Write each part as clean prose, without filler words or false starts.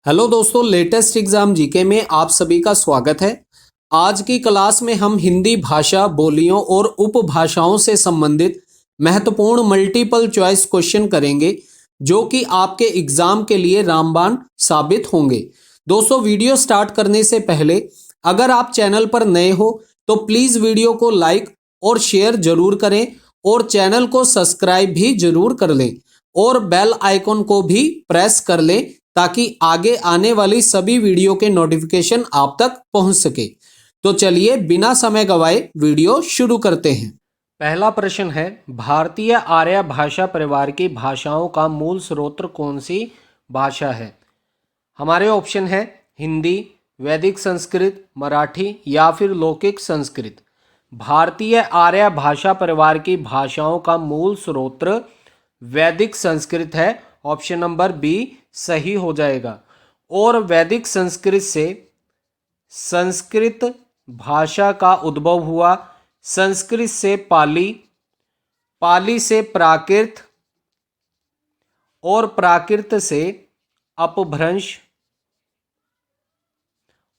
Hello दोस्तों, latest exam GK में आप सभी का स्वागत है। आज की क्लास में हम हिंदी भाषा, बोलियों और उपभाषाओं से संबंधित महत्वपूर्ण मल्टीपल चॉइस क्वेश्चन करेंगे जो कि आपके एग्जाम के लिए रामबाण साबित होंगे। दोस्तों, वीडियो स्टार्ट करने से पहले अगर आप चैनल पर नए हो तो प्लीज वीडियो को लाइक और शेयर जरूर करें और चैनल को सब्सक्राइब भी जरूर कर लें और बेल आइकन को भी प्रेस कर लें ताकि आगे आने वाली सभी वीडियो के नोटिफिकेशन आप तक पहुंच सके। तो चलिए बिना समय गवाए वीडियो शुरू करते हैं। पहला प्रश्न है, भारतीय आर्य भाषा परिवार की भाषाओं का मूल स्रोत कौन सी भाषा है? हमारे ऑप्शन है हिंदी, वैदिक संस्कृत, मराठी या फिर लौकिक संस्कृत। भारतीय आर्य भाषा परिवार की भाषाओं का मूल स्रोत वैदिक संस्कृत है। ऑप्शन नंबर बी सही हो जाएगा। और वैदिक संस्कृत से संस्कृत भाषा का उद्भव हुआ, संस्कृत से पाली, पाली से प्राकृत और प्राकृत से अपभ्रंश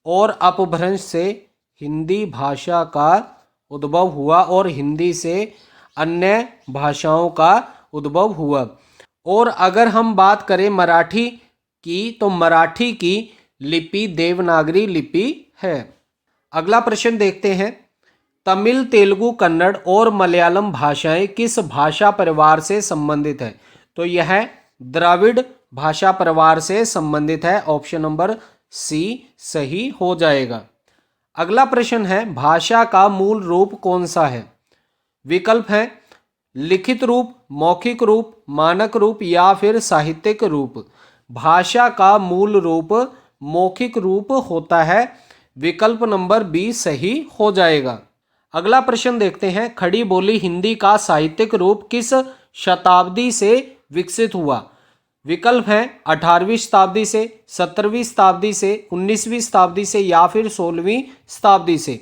और अपभ्रंश से हिंदी भाषा का उद्भव हुआ और हिंदी से अन्य भाषाओं का उद्भव हुआ। और अगर हम बात करें मराठी की तो मराठी की लिपि देवनागरी लिपि है। अगला प्रश्न देखते हैं, तमिल, तेलुगु, कन्नड़ और मलयालम भाषाएं किस भाषा परिवार से संबंधित है? तो यह द्रविड़ भाषा परिवार से संबंधित है। ऑप्शन नंबर सी सही हो जाएगा। अगला प्रश्न है, भाषा का मूल रूप कौन सा है? विकल्प है लिखित रूप, मौखिक रूप, मानक रूप या फिर साहित्यिक रूप। भाषा का मूल रूप मौखिक रूप होता है। विकल्प नंबर बी सही हो जाएगा। अगला प्रश्न देखते हैं, खड़ी बोली हिंदी का साहित्यिक रूप किस शताब्दी से विकसित हुआ? विकल्प है 18वीं शताब्दी से, 17वीं शताब्दी से, 19वीं शताब्दी से या फिर 16वीं शताब्दी से।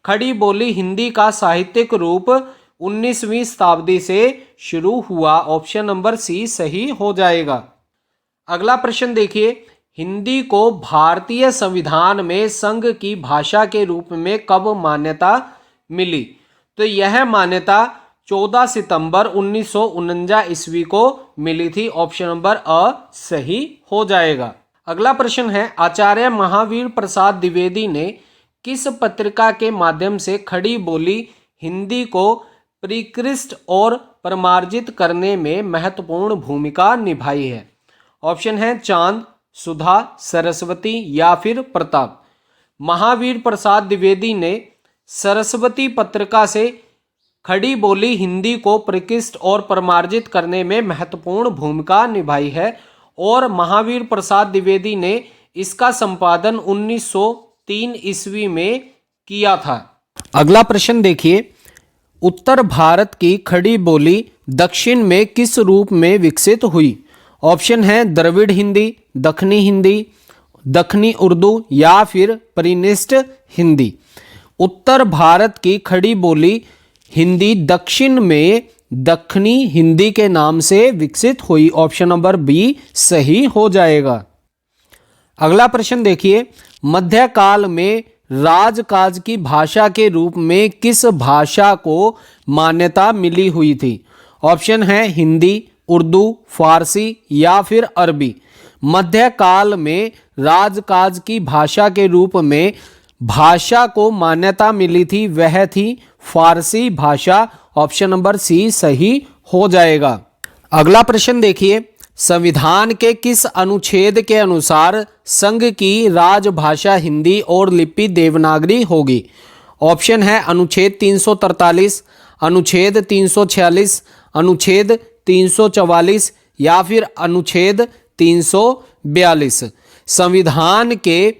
खड़ी बोली हिंदी का साहित्यिक रूप 19वीं शताब्दी से शुरू हुआ। ऑप्शन नंबर सी सही हो जाएगा। अगला प्रश्न देखिए, हिंदी को भारतीय संविधान में संघ की भाषा के रूप में कब मान्यता मिली? तो यह मान्यता 14 सितंबर 1949 ईस्वी को मिली थी। ऑप्शन नंबर अ सही हो जाएगा। अगला प्रश्न है, आचार्य महावीर प्रसाद द्विवेदी ने किस पत्रिका के माध्यम से खड़ी बोली हिंदी को परिष्कृत और परिमार्जित करने में महत्वपूर्ण भूमिका निभाई है? ऑप्शन है चांद, सुधा, सरस्वती या फिर प्रताप। महावीर प्रसाद द्विवेदी ने सरस्वती पत्रिका से खड़ी बोली हिंदी को परिष्कृत और परिमार्जित करने में महत्वपूर्ण भूमिका निभाई है और महावीर प्रसाद द्विवेदी ने इसका संपादन 1903 ईस्वी में किया था। अगला प्रश्न देखिए, उत्तर भारत की खड़ी बोली दक्षिण में किस रूप में विकसित हुई? ऑप्शन है द्रविड़ हिंदी, दखनी हिंदी, दखनी उर्दू या फिर परिनिष्ठ हिंदी। उत्तर भारत की खड़ी बोली हिंदी दक्षिण में दखनी हिंदी के नाम से विकसित हुई। ऑप्शन नंबर बी सही हो जाएगा। अगला प्रश्न देखिए, मध्यकाल में राजकाज की भाषा के रूप में किस भाषा को मान्यता मिली हुई थी? ऑप्शन है हिंदी, उर्दू, फारसी या फिर अरबी। मध्यकाल में राजकाज की भाषा के रूप में भाषा को मान्यता मिली थी, वह थी फारसी भाषा। ऑप्शन नंबर सी सही हो जाएगा। अगला प्रश्न देखिए, संविधान के किस अनुच्छेद के अनुसार संघ की राजभाषा हिंदी और लिपि देवनागरी होगी? ऑप्शन है अनुच्छेद 343, अनुच्छेद 346, अनुच्छेद 344 या फिर अनुच्छेद 342। संविधान के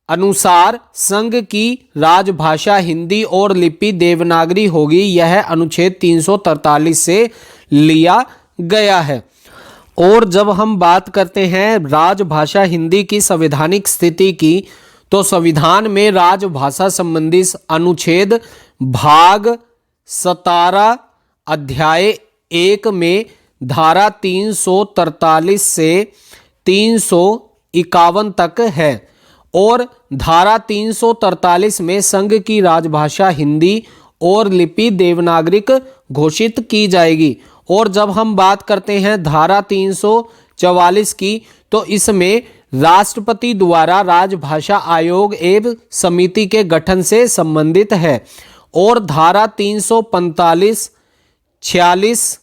अनुसार संघ की राजभाषा हिंदी और लिपि देवनागरी होगी, यह अनुच्छेद 343 से लिया गया है। और जब हम बात करते हैं राजभाषा हिंदी की संवैधानिक स्थिति की, तो संविधान में राजभाषा संबंधी अनुच्छेद भाग 17 अध्याय 1 में धारा 343 से 351 तक है और धारा 343 में संघ की राजभाषा हिंदी और लिपि देवनागरिक घोषित की जाएगी। और जब हम बात करते हैं धारा 344 की, तो इसमें राष्ट्रपति द्वारा राजभाषा आयोग एवं समिति के गठन से संबंधित है। और धारा 345, 46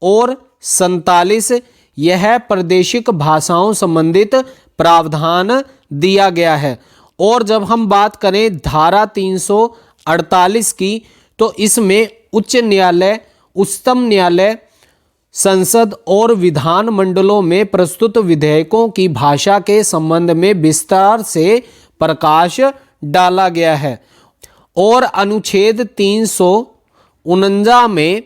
और 47 यह प्रादेशिक भाषाओं संबंधित प्रावधान दिया गया है। और जब हम बात करें धारा 348 की, तो इसमें उच्च न्यायालय, उच्चतम न्यायालय, संसद और विधान मंडलों में प्रस्तुत विधेयकों की भाषा के संबंध में विस्तार से प्रकाश डाला गया है। और अनुच्छेद 349 में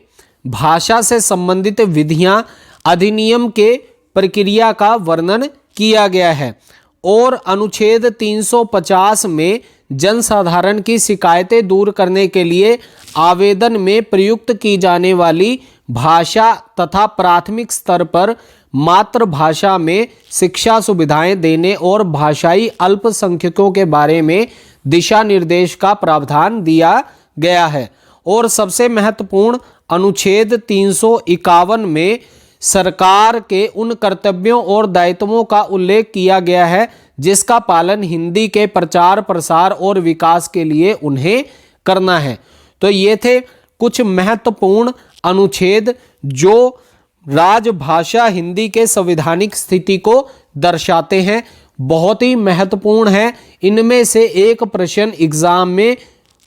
भाषा से संबंधित विधियां अधिनियम के प्रक्रिया का वर्णन किया गया है। और अनुच्छेद 350 में जनसाधारण की शिकायतें दूर करने के लिए आवेदन में प्रयुक्त की जाने वाली भाषा तथा प्राथमिक स्तर पर मातृभाषा में शिक्षा सुविधाएं देने और भाषाई अल्पसंख्यकों के बारे में दिशा निर्देश का प्रावधान दिया गया है। और सबसे महत्वपूर्ण अनुच्छेद 351 में सरकार के उन कर्तव्यों और दायित्वों का उल्लेख किया गया है जिसका पालन हिंदी के प्रचार प्रसार और विकास के लिए उन्हें करना है। तो ये थे कुछ महत्वपूर्ण अनुच्छेद जो राजभाषा हिंदी के संवैधानिक स्थिति को दर्शाते हैं, बहुत ही महत्वपूर्ण है। इनमें से एक प्रश्न एग्जाम में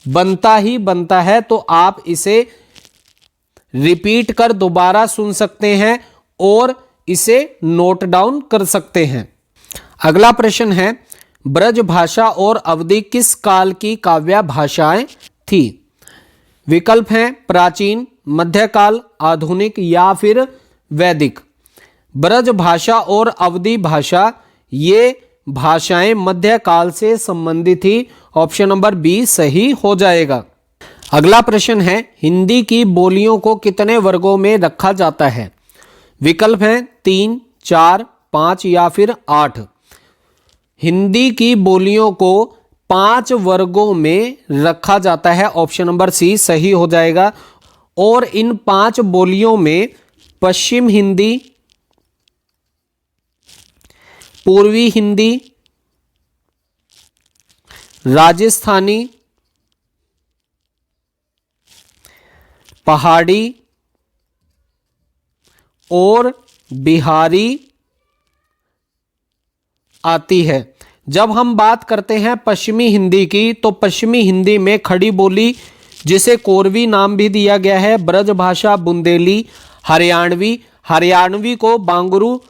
बनता ही बनता है, तो आप इसे रिपीट कर दोबारा सुन सकते हैं और इसे नोट डाउन कर सकते हैं। अगला प्रश्न है, ब्रज भाषा और अवधी किस काल की काव्य भाषाएं थी? विकल्प हैं प्राचीन, मध्यकाल, आधुनिक या फिर वैदिक। ब्रज भाषा और अवधी भाषा ये भाषाएं मध्यकाल से संबंधित थी। ऑप्शन नंबर बी सही हो जाएगा। अगला प्रश्न है, हिंदी की बोलियों को कितने वर्गों में रखा जाता है? विकल्प हैं 3, 4, 5 या फिर 8। हिंदी की बोलियों को 5 वर्गों में रखा जाता है। ऑप्शन नंबर सी सही हो जाएगा। और इन 5 बोलियों में पश्चिम हिंदी, पूर्वी हिंदी, राजस्थानी, पहाड़ी और बिहारी आती है। जब हम बात करते हैं पश्चिमी हिंदी की, तो पश्चिमी हिंदी में खड़ी बोली जिसे कोरवी नाम भी दिया गया है, ब्रजभाषा, बुंदेली, हरियाणवी को बांगरू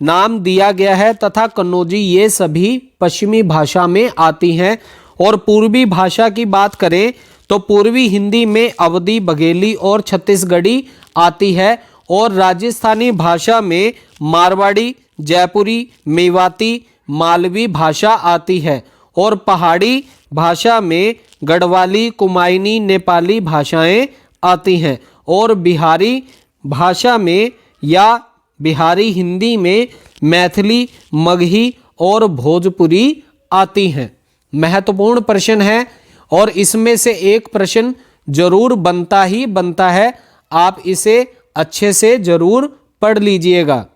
नाम दिया गया है तथा कन्नौजी, ये सभी पश्चिमी भाषा में आती हैं। और पूर्वी भाषा की बात करें तो पूर्वी हिंदी में अवधी, बघेली और छत्तीसगढ़ी आती है। और राजस्थानी भाषा में मारवाड़ी, जयपुरी, मेवाती, मालवी भाषा आती है। और पहाड़ी भाषा में गढ़वाली, कुमायूनी, नेपाली भाषाएं आती हैं। और बिहारी भाषा में या बिहारी हिंदी में मैथिली, मगही और भोजपुरी आती हैं। महत्वपूर्ण प्रश्न है और इसमें से एक प्रश्न जरूर बनता ही बनता है, आप इसे अच्छे से जरूर पढ़ लीजिएगा।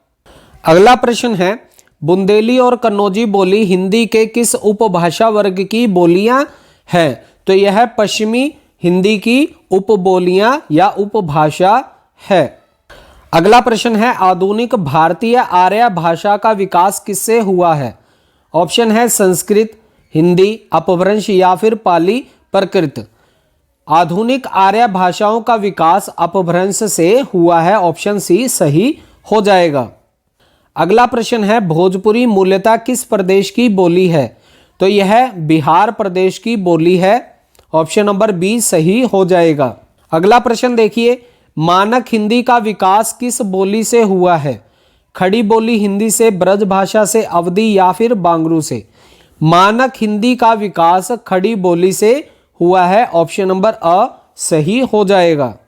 अगला प्रश्न है, बुंदेली और कन्नौजी बोली हिंदी के किस उपभाषा वर्ग की बोलियां हैं? तो यह पश्चिमी हिंदी की उपबोलियां या उपभाषा है। अगला प्रश्न है, आधुनिक भारतीय आर्य भाषा का विकास किससे हुआ है? ऑप्शन है संस्कृत, हिंदी, अपभ्रंश या फिर पाली प्राकृत। आधुनिक आर्य भाषाओं का विकास अपभ्रंश से हुआ है। ऑप्शन सी सही हो जाएगा। अगला प्रश्न है, भोजपुरी मूलतः किस प्रदेश की बोली है? तो यह बिहार प्रदेश की बोली है। ऑप्शन नंबर बी सही हो जाएगा। अगला प्रश्न देखिए, मानक हिंदी का विकास किस बोली से हुआ है? खड़ी बोली हिंदी से, ब्रज भाषा से, अवधी या फिर बांगरू से। मानक हिंदी का विकास खड़ी बोली से हुआ है। ऑप्शन नंबर अ सही हो जाएगा।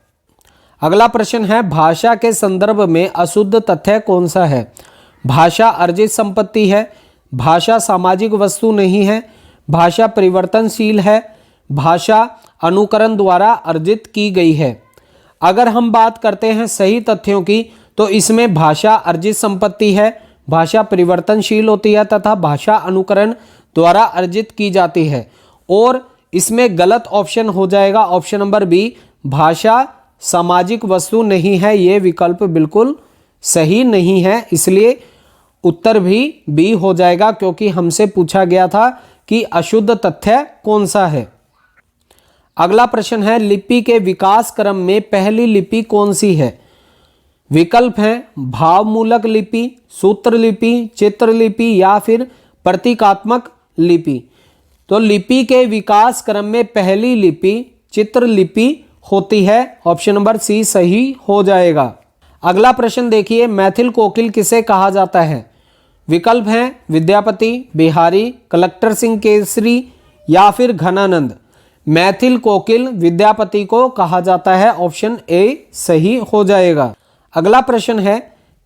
अगला प्रश्न है, भाषा के संदर्भ में अशुद्ध तथ्य कौन सा है? भाषा अर्जित संपत्ति है, भाषा सामाजिक वस्तु नहीं है, भाषा परिवर्तनशील है, भाषा अनुकरण द्वारा अर्जित की गई है। अगर हम बात करते हैं सही तथ्यों की तो इसमें भाषा अर्जित संपत्ति है, भाषा परिवर्तनशील होती है तथा भाषा अनुकरण द्वारा अर्जित की जाती है। और इसमें गलत ऑप्शन हो जाएगा ऑप्शन नंबर बी, भाषा सामाजिक वस्तु नहीं है। ये विकल्प बिल्कुल सही नहीं है, इसलिए उत्तर भी बी हो जाएगा, क्योंकि हमसे पूछा गया था कि अशुद्ध तथ्य कौन सा है। अगला प्रश्न है, लिपि के विकास क्रम में पहली लिपि कौन सी है? विकल्प हैं भावमूलक लिपि, सूत्र लिपि, चित्र लिपि या फिर प्रतीकात्मक लिपि। तो लिपि के विकास क्रम में पहली लिपि चित्र लिपि होती है। ऑप्शन नंबर सी सही हो जाएगा। अगला प्रश्न देखिए, मैथिल कोकिल किसे कहा जाता है? विकल्प हैं विद्यापति, बिहारी, कलेक्टर सिंह केसरी या फिर घनानंद। मैथिल कोकिल विद्यापति को कहा जाता है। ऑप्शन ए सही हो जाएगा। अगला प्रश्न है,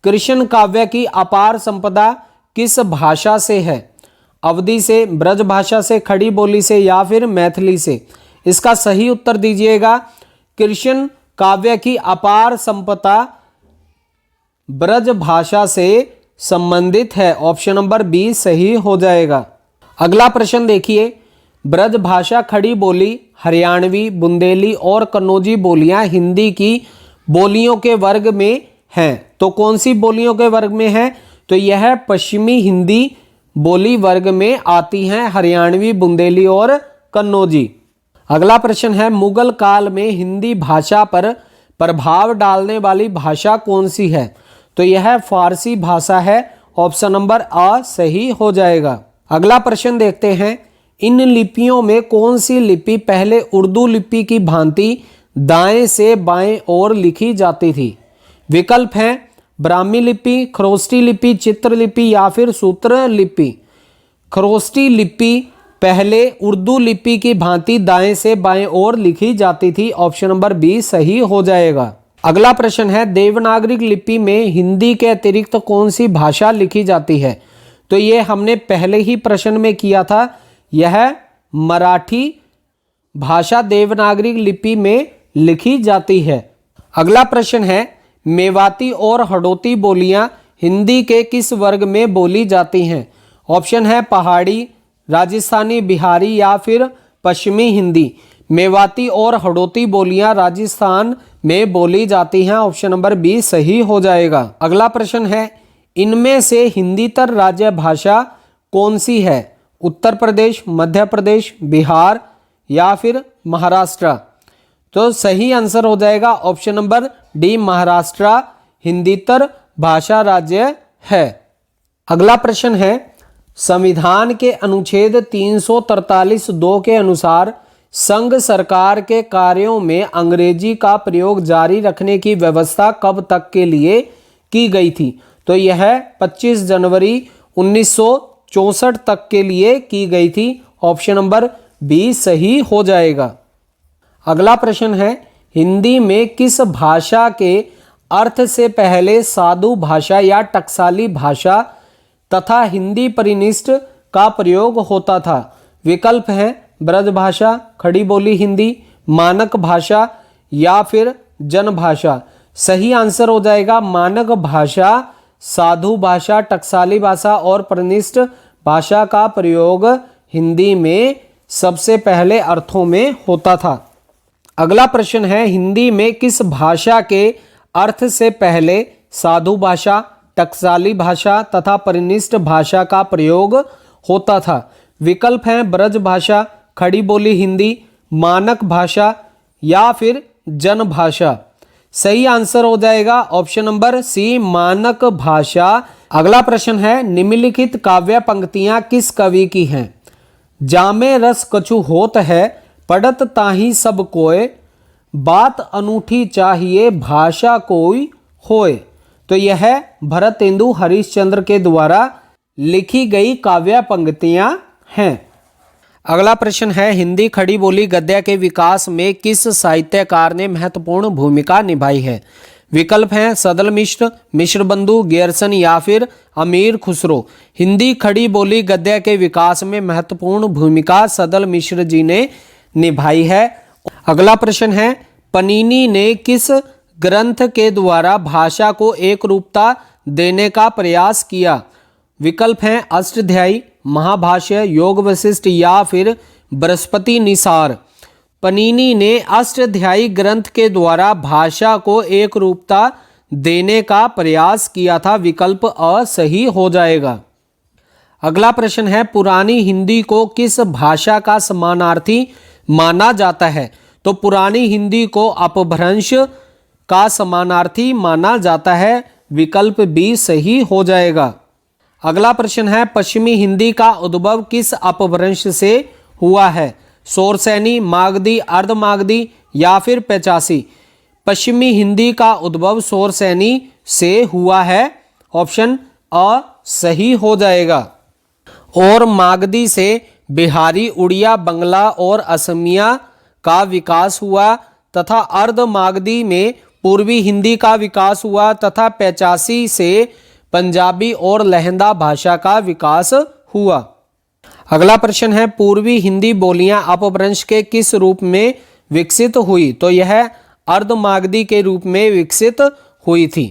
कृष्ण काव्य की अपार संपदा किस भाषा से है? अवधी से, ब्रज भाषा से, खड़ी बोली से या फिर मैथिली से। इसका सही उत्तर दीजिएगा। कृष्ण काव्य की अपार संपदा ब्रज भाषा से संबंधित है। ऑप्शन नंबर बी सही हो जाएगा। अगला प्रश्न देखिए, ब्रज भाषा, खड़ी बोली, हरियाणवी, बुंदेली और कन्नौजी बोलियां हिंदी की बोलियों के वर्ग में हैं। तो कौन सी बोलियों के वर्ग में है? तो यह पश्चिमी हिंदी बोली वर्ग में आती हैं, हरियाणवी, बुंदेली और कन्नौजी। अगला प्रश्न है, मुगल काल में हिंदी भाषा पर प्रभाव डालने वाली भाषा कौन सी है? तो यह फारसी भाषा है। ऑप्शन नंबर आ सही हो जाएगा। अगला प्रश्न देखते हैं, इन लिपियों में कौन सी लिपि पहले उर्दू लिपि की भांति दाएं से बाएं ओर लिखी जाती थी? विकल्प हैं ब्राह्मी लिपि, खरोष्टी लिपि, चित्र लिपि या फिर सूत्र लिपि। खरोष्टी लिपि पहले उर्दू लिपि की भांति दाएं से बाएं ओर लिखी जाती थी। ऑप्शन नंबर बी सही हो जाएगा। अगला प्रश्न है, देवनागरी लिपि में हिंदी के अतिरिक्त कौन सी भाषा लिखी जाती है? तो ये हमने पहले ही प्रश्न में किया था। यह मराठी भाषा देवनागरी लिपि में लिखी जाती है। अगला प्रश्न है, मेवाती और हड़ौती बोलियां हिंदी के किस वर्ग में बोली जाती हैं? ऑप्शन है पहाड़ी, राजस्थानी, बिहारी या फिर पश्चिमी हिंदी। मेवाती और हड़ौती बोलियां राजस्थान में बोली जाती हैं। ऑप्शन नंबर बी सही हो जाएगा। अगला प्रश्न है, इनमें से हिंदीतर राज्य भाषा कौन सी है? उत्तर प्रदेश, मध्य प्रदेश, बिहार या फिर महाराष्ट्र। तो सही आंसर हो जाएगा ऑप्शन नंबर डी, महाराष्ट्र हिंदीतर भाषा राज्य है। अगला प्रश्न है, संविधान के अनुच्छेद 343(2) के अनुसार संघ सरकार के कार्यों में अंग्रेजी का प्रयोग जारी रखने की व्यवस्था कब तक के लिए की गई थी? तो यह 25 जनवरी 1964 तक के लिए की गई थी। ऑप्शन नंबर बी सही हो जाएगा। अगला प्रश्न है, हिंदी में किस भाषा के अर्थ से पहले साधु भाषा या टकसाली भाषा तथा हिंदी परिनिष्ठ का प्रयोग होता था? विकल्प हैं ब्रज भाषा, खड़ी बोली हिंदी, मानक भाषा या फिर जन भाषा। सही आंसर हो जाएगा मानक भाषा, साधु भाषा, टकसाली भाषा और परिनिष्ठ भाषा का प्रयोग हिंदी में सबसे पहले अर्थों में होता था। अगला प्रश्न है, हिंदी में किस भाषा के अर्थ से पहले साधु भाषा, टकसाली भाषा तथा परिनिष्ठ भाषा का प्रयोग होता था? विकल्प हैं ब्रज भाषा, खड़ी बोली हिंदी, मानक भाषा या फिर जन भाषा। सही आंसर हो जाएगा ऑप्शन नंबर सी, मानक भाषा। अगला प्रश्न है, निम्नलिखित काव्य पंक्तियां किस कवि की हैं? जामे रस कछु होत है, पढ़त ताहि सब कोय, बात अनूठी चाहिए भाषा कोई होय। तो यह भरतेंदु हरिश्चंद्र के द्वारा लिखी गई काव्य पंक्तियां हैं। अगला प्रश्न है, हिंदी खड़ी बोली गद्य के विकास में किस साहित्यकार ने महत्वपूर्ण भूमिका निभाई है? विकल्प हैं सदल मिश्र, मिश्र बंधु, गेरसन या फिर अमीर खुसरो। हिंदी खड़ी बोली गद्य के विकास में महत्वपूर्ण भूमिका सदल मिश्र जी ने निभाई है। अगला प्रश्न है पनीनी ने किस ग्रंथ के द्वारा भाषा को एक रूपता देने का प्रयास किया? विकल्प हैं अष्टाध्यायी, महाभाष्य, योग वशिष्ठ या फिर बृहस्पति निसार। पनीनी ने अष्टाध्यायी ग्रंथ के द्वारा भाषा को एक रूपता देने का प्रयास किया था। विकल्प अ सही हो जाएगा। अगला प्रश्न है पुरानी हिंदी को किस भाषा का समानार्थी माना जाता है? तो पुरानी हिंदी को अपभ्रंश का समानार्थी माना जाता है। विकल्प बी सही हो जाएगा। अगला प्रश्न है पश्चिमी हिंदी का उद्भव किस अपभ्रंश से हुआ है? सोरसैनी, मागधी, अर्धमागधी या फिर पैचासी। पश्चिमी हिंदी का उद्भव सोरसैनी से हुआ है। ऑप्शन अ सही हो जाएगा। और मागधी से बिहारी, उड़िया, बंगला और असमिया का विकास हुआ तथा अर्धमागधी में पूर्वी हिंदी का विकास हुआ तथा पैचासी से पंजाबी और लहंदा भाषा का विकास हुआ। अगला प्रश्न है पूर्वी हिंदी बोलियां अपभ्रंश के किस रूप में विकसित हुई? तो यह अर्धमागधी के रूप में विकसित हुई थी।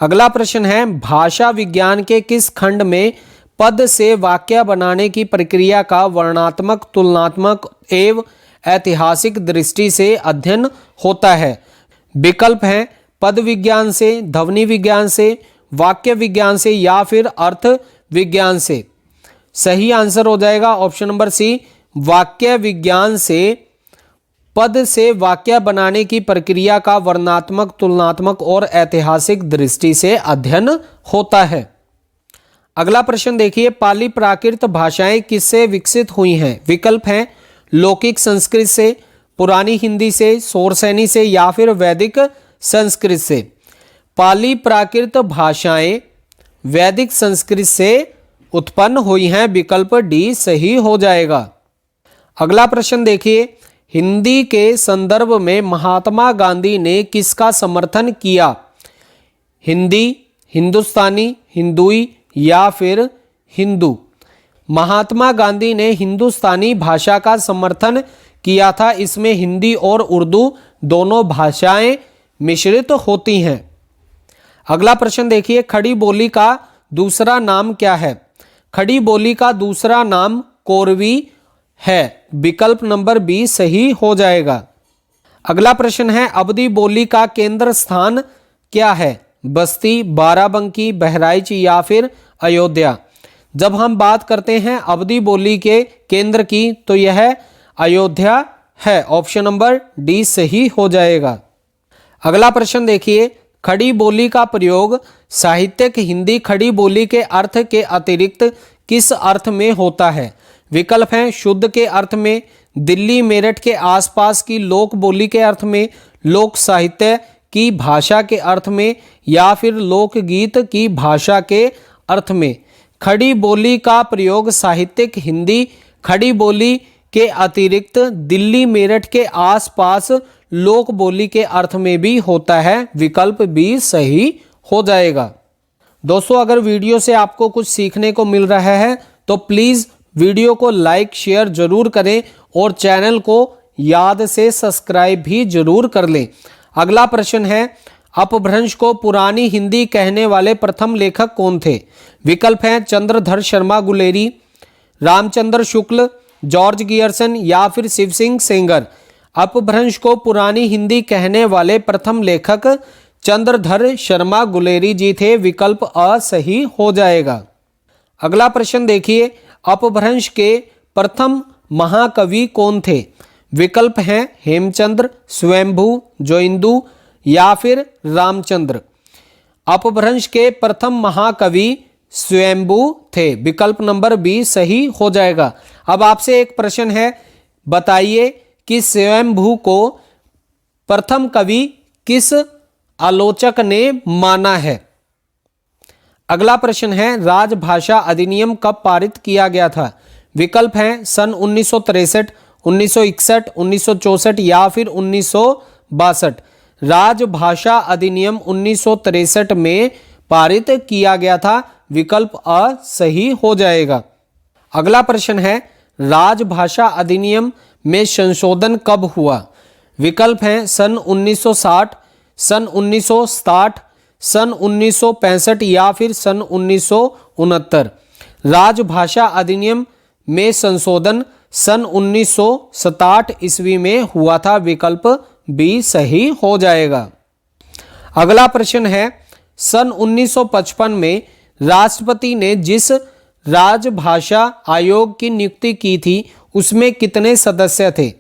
अगला प्रश्न है भाषा विज्ञान के किस खंड में पद से वाक्य बनाने की प्रक्रिया का वर्णनात्मक, तुलनात्मक एवं ऐतिहासिक दृष्टि से अध्ययन होता है? विकल्प हैं पद विज्ञान से, ध्वनि विज्ञान से, वाक्य विज्ञान से या फिर अर्थ विज्ञान से। सही आंसर हो जाएगा ऑप्शन नंबर सी, वाक्य विज्ञान से पद से वाक्य बनाने की प्रक्रिया का वर्णनात्मक, तुलनात्मक और ऐतिहासिक दृष्टि से अध्ययन होता है। अगला प्रश्न देखिए पाली प्राकृत भाषाएं किससे विकसित हुई हैं? विकल्प हैं लौकिक संस्कृत से, पुरानी हिंदी से, सोरसैनी से या फिर वैदिक संस्कृत से। पाली प्राकृत भाषाएं वैदिक संस्कृत से उत्पन्न हुई हैं। विकल्प डी सही हो जाएगा। अगला प्रश्न देखिए हिंदी के संदर्भ में महात्मा गांधी ने किसका समर्थन किया? हिंदी, हिंदुस्तानी, हिंदुई या फिर हिंदू। महात्मा गांधी ने हिंदुस्तानी भाषा का समर्थन किया था। इसमें हिंदी और उर्दू दोनों भाषाएं मिश्रित होती हैं। अगला प्रश्न देखिए खड़ी बोली का दूसरा नाम क्या है? खड़ी बोली का दूसरा नाम कोरवी है। विकल्प नंबर बी सही हो जाएगा। अगला प्रश्न है अवधी बोली का केंद्र स्थान क्या है? बस्ती, बाराबंकी, बहराइच या फिर अयोध्या। जब हम बात करते हैं अवधी बोली के केंद्र की तो यह अयोध्या है। ऑप्शन नंबर डी सही हो जाएगा। अगला प्रश्न देखिए खड़ी बोली का प्रयोग साहित्यिक हिंदी खड़ी बोली के अर्थ के अतिरिक्त किस अर्थ में होता है? विकल्प हैं शुद्ध के अर्थ में, दिल्ली मेरठ के आसपास की लोक बोली के अर्थ में, लोक साहित्य की भाषा के अर्थ में या फिर लोकगीत की भाषा के अर्थ में। खड़ी बोली का प्रयोग साहित्यिक हिंदी खड़ी बोली के अतिरिक्त दिल्ली मेरठ के आसपास लोक बोली के अर्थ में भी होता है। विकल्प बी सही हो जाएगा। दोस्तों अगर वीडियो से आपको कुछ सीखने को मिल रहा है तो प्लीज़ वीडियो को लाइक शेयर जरूर करें और चैनल को याद से सब्सक्राइब भी जरूर कर लें। अगला प्रश्न है अपभ्रंश को पुरानी हिंदी कहने वाले प्रथम लेखक कौन थे? विकल्प हैं चंद्रधर शर्मा गुलेरी, रामचंद्र शुक्ल, जॉर्ज गियर्सन या फिर शिव सिंह सेंगर। अपभ्रंश को पुरानी हिंदी कहने वाले प्रथम लेखक चंद्रधर शर्मा गुलेरी जी थे। विकल्प अ सही हो जाएगा। अगला प्रश्न देखिए अपभ्रंश के प्रथम महाकवि कौन थे? विकल्प हैं हेमचंद्र, स्वयंभू, जोइंदू या फिर रामचंद्र। अपभ्रंश के प्रथम महाकवि स्वयंभू थे। विकल्प नंबर बी सही हो जाएगा। अब आपसे एक प्रश्न है बताइए कि स्वयंभू को प्रथम कवि किस आलोचक ने माना है? अगला प्रश्न है राजभाषा अधिनियम कब पारित किया गया था? विकल्प हैं सन 1963, 1961, 1964 या फिर 1962। राजभाषा अधिनियम 1963 में पारित किया गया था? विकल्प अ सही हो जाएगा। अगला प्रश्न है, राजभाषा अधिनियम में संशोधन कब हुआ? विकल्प हैं सन 1960, सन 1967, सन 1965 या फिर सन 1969। राजभाषा अधिनियम में संशोधन सन 1967 ईस्वी में हुआ था। विकल्प बी सही हो जाएगा। अगला प्रश्न है, सन 1955 में राष्ट्रपति ने जिस राजभाषा आयोग की नियुक्ति की थी उसमें कितने सदस्य थे?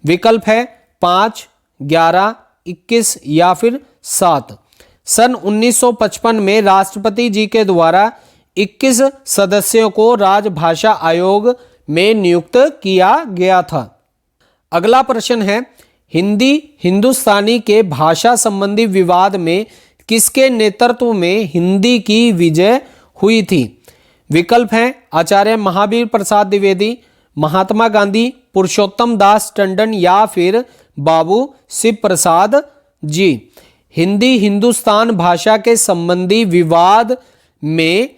विकल्प है 5, 11, 21 या फिर 7। सन 1955 में राष्ट्रपति जी के द्वारा 21 सदस्यों को राजभाषा आयोग में नियुक्त किया गया था। अगला प्रश्न है, हिंदी हिंदुस्तानी के भाषा संबंधी विवाद में किसके नेतृत्व में हिंदी की विजय हुई थी? विकल्प हैं आचार्य महावीर प्रसाद द्विवेदी, महात्मा गांधी, पुरुषोत्तम दास टंडन या फिर बाबू शिव प्रसाद जी। हिंदी हिंदुस्तान भाषा के संबंधी विवाद में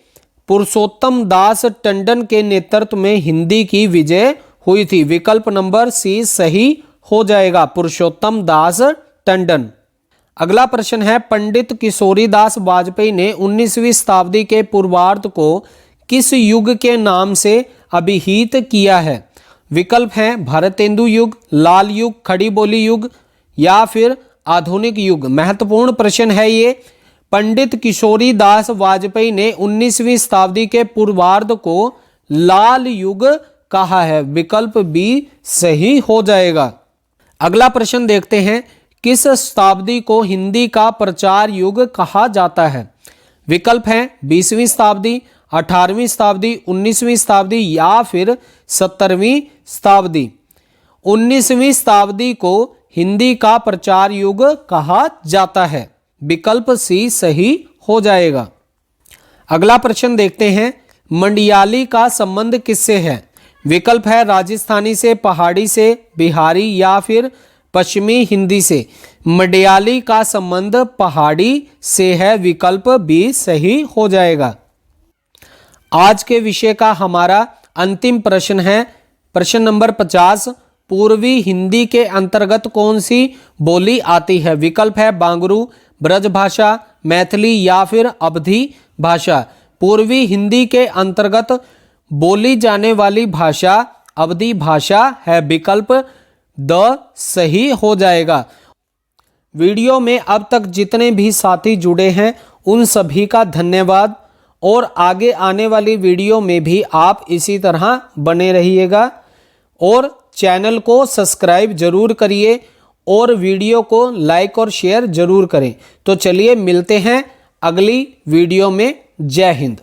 पुरुषोत्तम दास टंडन के नेतृत्व में हिंदी की विजय हुई थी। विकल्प नंबर सी सही हो जाएगा, पुरुषोत्तम दास टंडन। अगला प्रश्न है, पंडित किशोरीदास वाजपेयी ने 19वीं शताब्दी के पूर्वार्ध को किस युग के नाम से अभिहित किया है? विकल्प हैं भारतेंदु युग, लाल युग, खड़ी बोली युग या फिर आधुनिक युग। महत्वपूर्ण प्रश्न है ये। पंडित किशोरीदास वाजपेयी ने 19वीं शताब्दी के पूर्वार्ध को लाल युग कहा है। विकल्प बी सही हो जाएगा। अगला प्रश्न देखते हैं, किस शताब्दी को हिंदी का प्रचार युग कहा जाता है? विकल्प हैं 20वीं शताब्दी, 18वीं शताब्दी, 19वीं शताब्दी या फिर 17वीं शताब्दी। 19वीं शताब्दी को हिंदी का प्रचार युग कहा जाता है। विकल्प सी सही हो जाएगा। अगला प्रश्न देखते हैं, मंडियाली का संबंध किससे है? विकल्प है राजस्थानी से, पहाड़ी से, बिहारी या फिर पश्चिमी हिंदी से। मंडियाली का संबंध पहाड़ी से है। विकल्प बी सही हो जाएगा। आज के विषय का हमारा अंतिम प्रश्न है, प्रश्न नंबर 50। पूर्वी हिंदी के अंतर्गत कौन सी बोली आती है? विकल्प है बांगरू, ब्रजभाषा, मैथिली या फिर अवधी भाषा। पूर्वी हिंदी के अंतर्गत बोली जाने वाली भाषा अवधी भाषा है। विकल्प द सही हो जाएगा। वीडियो में अब तक जितने भी साथी जुड़े हैं उन सभी का धन्यवाद, और आगे आने वाली वीडियो में भी आप इसी तरह बने रहिएगा और चैनल को सब्सक्राइब जरूर करिए और वीडियो को लाइक और शेयर जरूर करें। तो चलिए मिलते हैं अगली वीडियो में। जय हिंद।